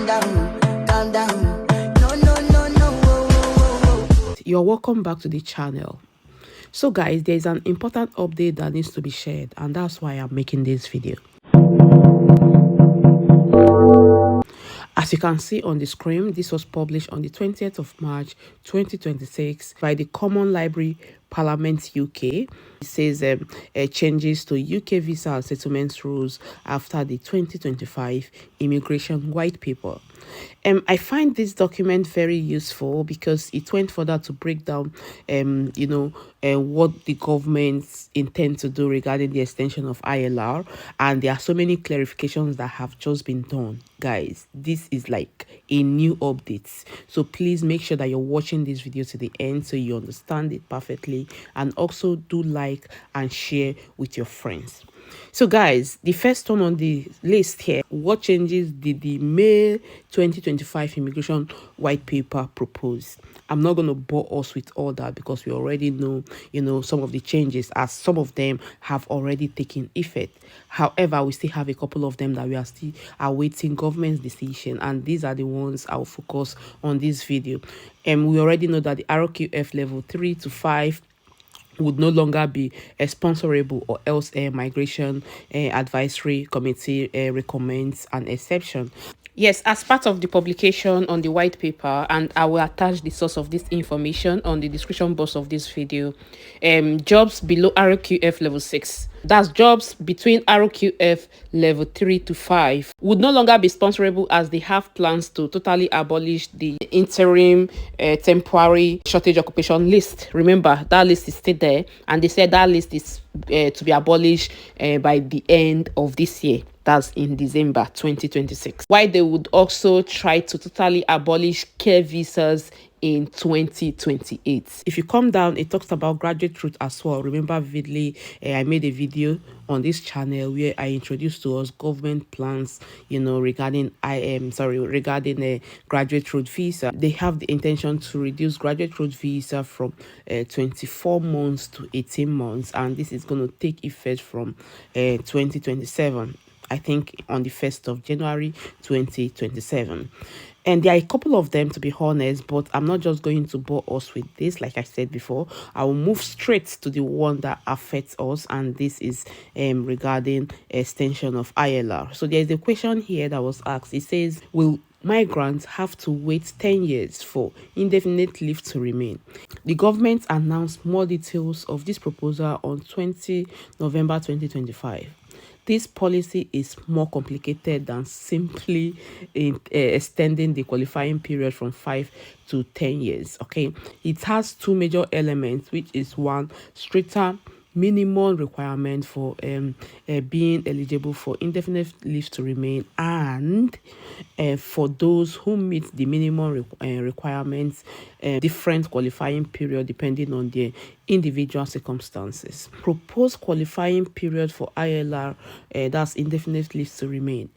calm down. No, no, no, no. Whoa, whoa, whoa, whoa. You're welcome back to the channel. So guys, there's an important update that needs to be shared, and that's why I'm making this video. As you can see on the screen, this was published on the 20th of March 2026 by the Common Library Parliament UK. It says changes to UK visa and settlement rules after the 2025 immigration white paper. I find this document very useful because it went further to break down, what the governments intend to do regarding the extension of ILR, and there are so many clarifications that have just been done. Guys, this is like a new update, so please make sure that you're watching this video to the end so you understand it perfectly, and also do like and share with your friends. So guys, the first one on the list here, what changes did the May 2025 immigration white paper propose? I'm not going to bore us with all that because we already know, some of the changes, as some of them have already taken effect. However, we still have a couple of them that we are still awaiting government's decision, and these are the ones I'll focus on this video. We already know that the RQF level 3 to 5 would no longer be sponsorable, or else a migration advisory committee recommends an exception. Yes, as part of the publication on the white paper, and I will attach the source of this information on the description box of this video, jobs below RQF level 6, that's jobs between RQF level 3 to 5, would no longer be sponsorable, as they have plans to totally abolish the interim temporary shortage occupation list. Remember, that list is still there, and they said that list is to be abolished by the end of this year. That's in December 2026. Why they would also try to totally abolish care visas in 2028. If you come down, it talks about graduate route as well. Remember vividly, I made a video on this channel where I introduced to us government plans, regarding graduate route visa. They have the intention to reduce graduate route visa from 24 months to 18 months, and this is going to take effect from 2027. I think on the 1st of January 2027. And there are a couple of them, to be honest, but I'm not just going to bore us with this. Like I said before, I will move straight to the one that affects us, and this is regarding extension of ILR. So there's a question here that was asked. It says, will migrants have to wait 10 years for indefinite leave to remain? The government announced more details of this proposal on 20 November 2025. This policy is more complicated than simply extending the qualifying period from 5 to 10 years. Okay, it has two major elements, which is one, stricter minimum requirement for being eligible for indefinite leave to remain, and for those who meet the minimum requirements, different qualifying period depending on their individual circumstances. Proposed qualifying period for ILR, that's indefinite leave to remain.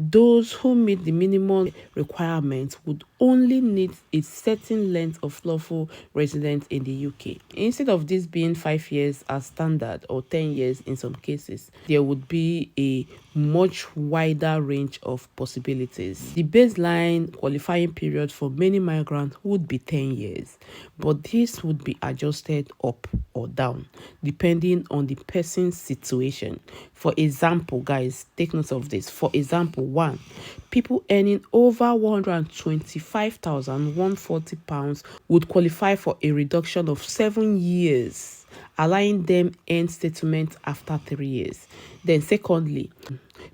Those who meet the minimum requirements would only need a certain length of lawful residence in the UK. Instead of this being 5 years as standard, or 10 years in some cases, there would be a much wider range of possibilities. The baseline qualifying period for many migrants would be 10 years, but this would be adjusted up or down depending on the person's situation. For example, guys, take note of this. For example, one, people earning over £125,140 would qualify for a reduction of 7 years, allowing them earn settlement after 3 years. Then secondly,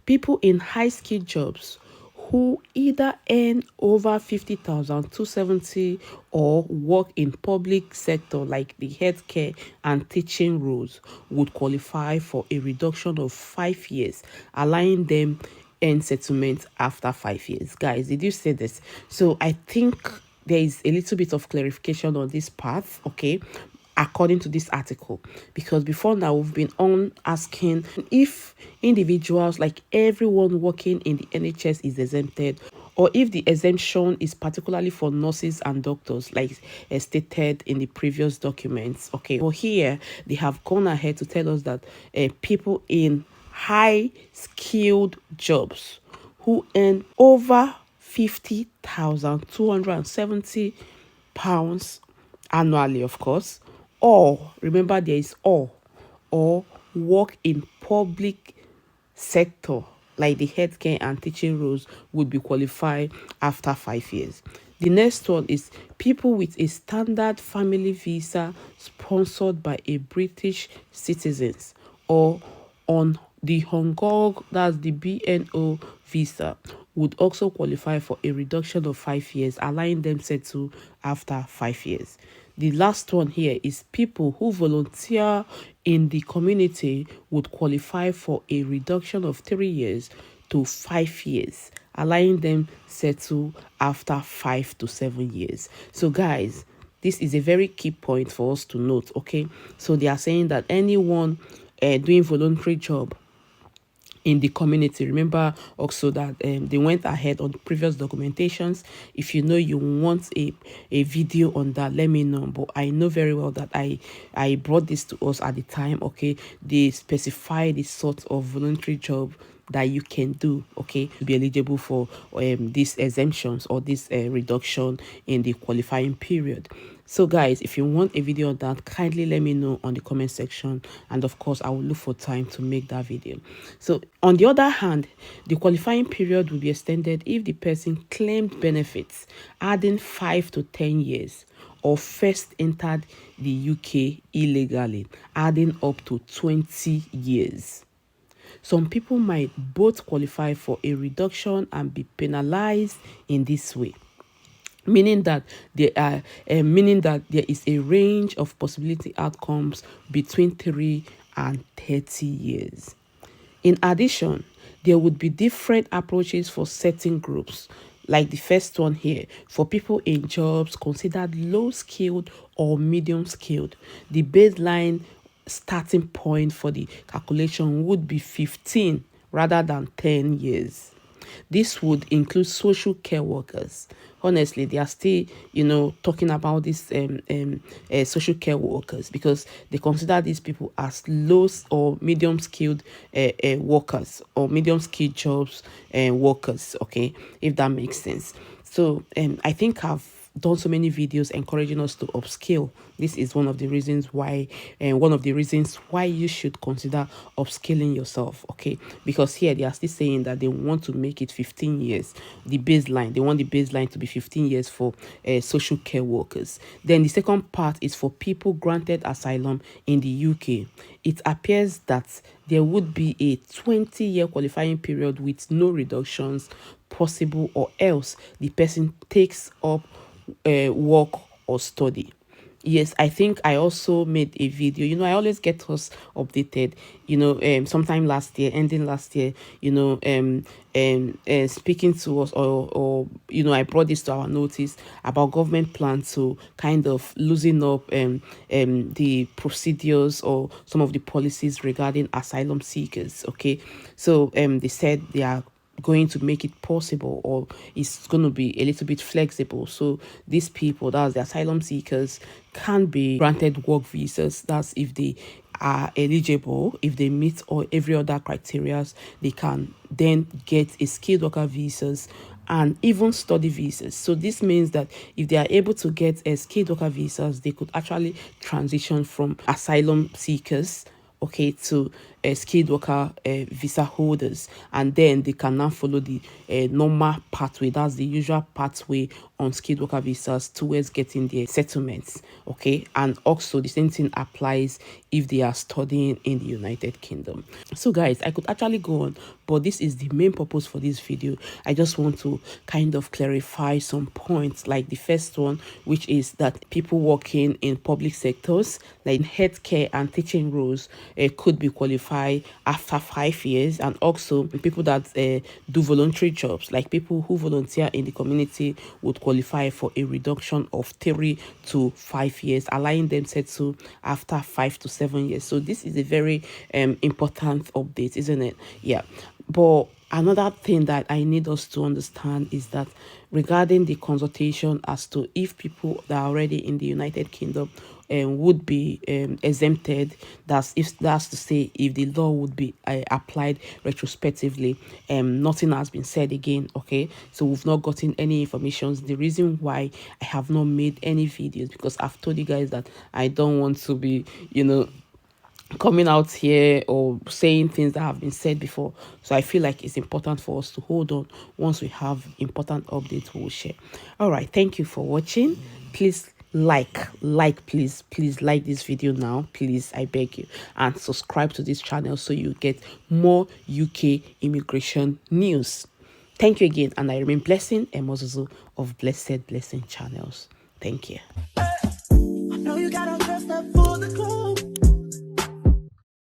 people in high-skilled jobs who either earn over 50,270 or work in public sector like the healthcare and teaching roles would qualify for a reduction of 5 years, allowing them earn settlement after 5 years. Guys, did you say this? So I think there is a little bit of clarification on this part, okay, according to this article, because before now we've been on asking if individuals, like everyone working in the NHS, is exempted, or if the exemption is particularly for nurses and doctors, like stated in the previous documents. Okay, well, here they have gone ahead to tell us that people in high skilled jobs who earn over £50,270 annually, of course, or remember there is or work in public sector like the healthcare and teaching roles would be qualified after 5 years. The next one is people with a standard family visa sponsored by a British citizens or on the Hong Kong, that's the BNO visa, would also qualify for a reduction of 5 years, allowing them settle after 5 years. The last one here is people who volunteer in the community would qualify for a reduction of 3 years to 5 years, allowing them settle after 5 to 7 years. So guys, this is a very key point for us to note. Okay, so they are saying that anyone doing voluntary job in the community, remember also that they went ahead on previous documentations. If you know you want a video on that, let me know. But I know very well that I brought this to us at the time. Okay, they specify the sort of voluntary job that you can do, okay, to be eligible for these exemptions or this reduction in the qualifying period. So guys, if you want a video on that, kindly let me know on the comment section, and of course I will look for time to make that video. So on the other hand, the qualifying period will be extended if the person claimed benefits adding 5 to 10 years or first entered the UK illegally, adding up to 20 years. Some people might both qualify for a reduction and be penalized in this way, meaning that there is a range of possibility outcomes between 3 and 30 years. In addition, there would be different approaches for certain groups, like the first one here. For people in jobs considered low skilled or medium skilled, the baseline starting point for the calculation would be 15 rather than 10 years. This would include social care workers. Honestly, they are still, talking about these social care workers because they consider these people as low or medium skilled workers or medium skilled jobs workers. Okay, if that makes sense. So I think I've done so many videos encouraging us to upskill. This is one of the reasons why you should consider upskilling yourself. Okay, because here they are still saying that they want to make it 15 years, the baseline. They want the baseline to be 15 years for social care workers. Then the second part is for people granted asylum in the UK. It appears that there would be a 20-year qualifying period with no reductions possible, or else the person takes up work or study. Yes, I think I also made a video. I always get us updated. Sometime last year, ending last year, speaking to us, or I brought this to our notice about government plan to kind of loosen up the procedures or some of the policies regarding asylum seekers. Okay, so they said they are going to make it possible, or it's going to be a little bit flexible, so these people, that's the asylum seekers, can be granted work visas. That's if they are eligible, if they meet all every other criteria, they can then get a skilled worker visas and even study visas. So this means that if they are able to get a skilled worker visas, they could actually transition from asylum seekers, okay, to skilled worker visa holders, and then they can now follow the normal pathway. That's the usual pathway on skilled worker visas towards getting their settlements. Okay, and also the same thing applies if they are studying in the United Kingdom. So guys, I could actually go on, but this is the main purpose for this video. I just want to kind of clarify some points, like the first one, which is that people working in public sectors like healthcare and teaching roles could be qualified after 5 years, and also people that do voluntary jobs, like people who volunteer in the community, would qualify for a reduction of 3 to 5 years, allowing them settle after 5 to 7 years. So this is a very important update, isn't it? Yeah, but Another thing that I need us to understand is that regarding the consultation as to if people that are already in the United Kingdom would be exempted, that's to say if the law would be applied retrospectively, nothing has been said again. Okay, so we've not gotten any information. The reason why I have not made any videos, because I've told you guys that I don't want to be, coming out here or saying things that have been said before. So I feel like it's important for us to hold on. Once we have important updates, we will share. All right, thank you for watching. Please please like this video now, please, I beg you, and subscribe to this channel so you get more UK immigration news. Thank you again, and I remain Blessing Emozuzu of Blessed Blessing Channels. Thank you.